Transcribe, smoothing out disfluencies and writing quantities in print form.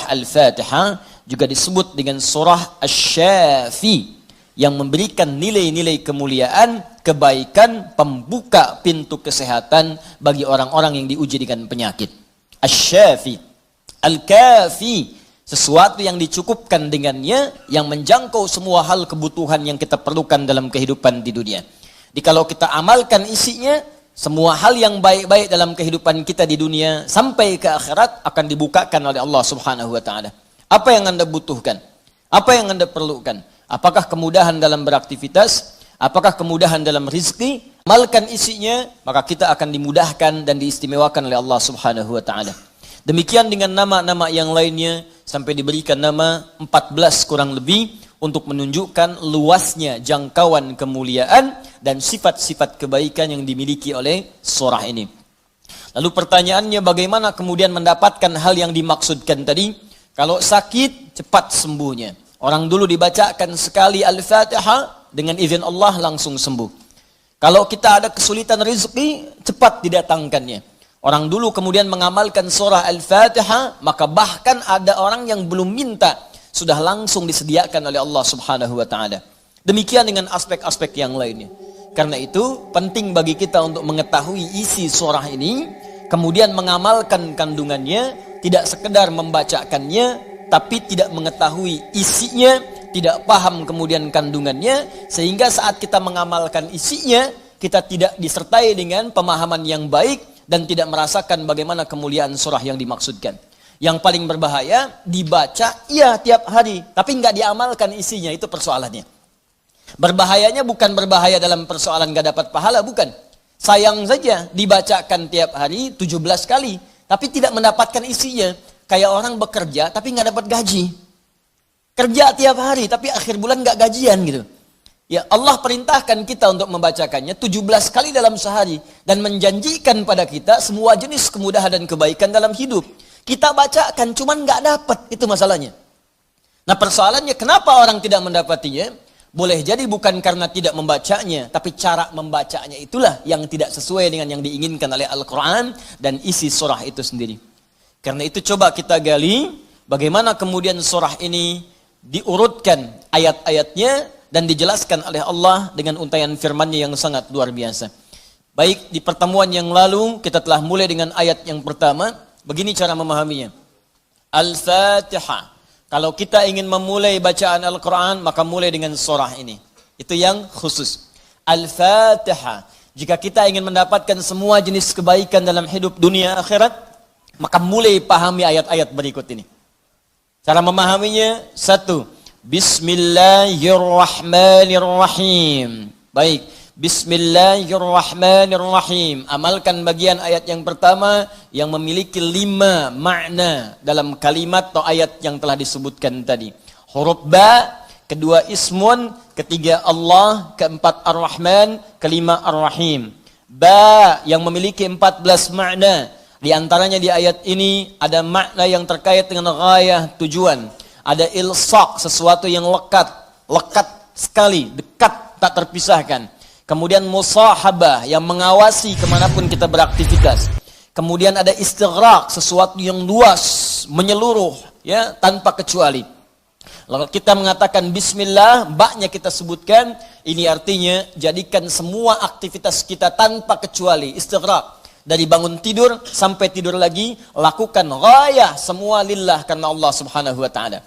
surah Al-Fatihah juga disebut dengan surah Asy-Syafi yang memberikan nilai-nilai kemuliaan, kebaikan, pembuka pintu kesehatan bagi orang-orang yang diuji dengan penyakit. Asy-Syafi, Al-Kafi, sesuatu yang dicukupkan dengannya, yang menjangkau semua hal kebutuhan yang kita perlukan dalam kehidupan di dunia. Jadi kalau kita amalkan isinya, semua hal yang baik-baik dalam kehidupan kita di dunia sampai ke akhirat akan dibukakan oleh Allah Subhanahu wa taala. Apa yang Anda butuhkan? Apa yang Anda perlukan? Apakah kemudahan dalam beraktivitas? Apakah kemudahan dalam rizki? Amalkan isinya, maka kita akan dimudahkan dan diistimewakan oleh Allah Subhanahu wa taala. Demikian dengan nama-nama yang lainnya sampai diberikan nama 14 kurang lebih untuk menunjukkan luasnya jangkauan kemuliaan dan sifat-sifat kebaikan yang dimiliki oleh surah ini. Lalu pertanyaannya, bagaimana kemudian mendapatkan hal yang dimaksudkan tadi? Kalau sakit, cepat sembuhnya. Orang dulu dibacakan sekali Al-Fatihah, dengan izin Allah langsung sembuh. Kalau kita ada kesulitan rezeki, cepat didatangkannya. Orang dulu kemudian mengamalkan surah Al-Fatihah, maka bahkan ada orang yang belum minta, sudah langsung disediakan oleh Allah Subhanahu wa taala. Demikian dengan aspek-aspek yang lainnya. Karena itu penting bagi kita untuk mengetahui isi surah ini, kemudian mengamalkan kandungannya, tidak sekedar membacakannya, tapi tidak mengetahui isinya, tidak paham kemudian kandungannya, sehingga saat kita mengamalkan isinya, kita tidak disertai dengan pemahaman yang baik dan tidak merasakan bagaimana kemuliaan surah yang dimaksudkan. Yang paling berbahaya, dibaca iya tiap hari, tapi nggak diamalkan isinya, itu persoalannya. Berbahayanya bukan berbahaya dalam persoalan nggak dapat pahala, bukan. Sayang saja dibacakan tiap hari 17 kali, tapi tidak mendapatkan isinya. Kayak orang bekerja tapi nggak dapat gaji. Kerja tiap hari tapi akhir bulan nggak gajian gitu. Ya, Allah perintahkan kita untuk membacakannya 17 kali dalam sehari dan menjanjikan pada kita semua jenis kemudahan dan kebaikan dalam hidup. Kita bacakan cuman nggak dapat, itu masalahnya. Nah, persoalannya kenapa orang tidak mendapatinya? Boleh jadi bukan karena tidak membacanya, tapi cara membacanya itulah yang tidak sesuai dengan yang diinginkan oleh Al-Quran dan isi surah itu sendiri. Karena itu coba kita gali bagaimana kemudian surah ini diurutkan ayat-ayatnya dan dijelaskan oleh Allah dengan untaian firman-Nya yang sangat luar biasa. Baik, di pertemuan yang lalu kita telah mulai dengan ayat yang pertama. Begini cara memahaminya. Al-Fatihah. Kalau kita ingin memulai bacaan Al-Quran, maka mulai dengan surah ini. Itu yang khusus. Al-Fatihah. Jika kita ingin mendapatkan semua jenis kebaikan dalam hidup dunia akhirat, maka mulai pahami ayat-ayat berikut ini. Cara memahaminya, 1. Bismillahirrahmanirrahim. Baik. Bismillahirrahmanirrahim. Amalkan bagian ayat yang pertama yang memiliki 5 makna dalam kalimat atau ayat yang telah disebutkan tadi. Huruf ba, kedua ismun, ketiga Allah, keempat ar-Rahman, kelima ar-Rahim. Ba yang memiliki 14 makna. Di antaranya di ayat ini ada makna yang terkait dengan ghayah, tujuan. Ada ilsaq, sesuatu yang lekat sekali, dekat, tak terpisahkan. Kemudian musahabah yang mengawasi kemanapun kita beraktivitas. Kemudian ada istighraq, sesuatu yang luas, menyeluruh, ya, tanpa kecuali. Lalu kita mengatakan bismillah, ba-nya kita sebutkan, ini artinya jadikan semua aktivitas kita tanpa kecuali, istighraq. Dari bangun tidur sampai tidur lagi, lakukan ghayah semua lillah karena Allah Subhanahu wa taala.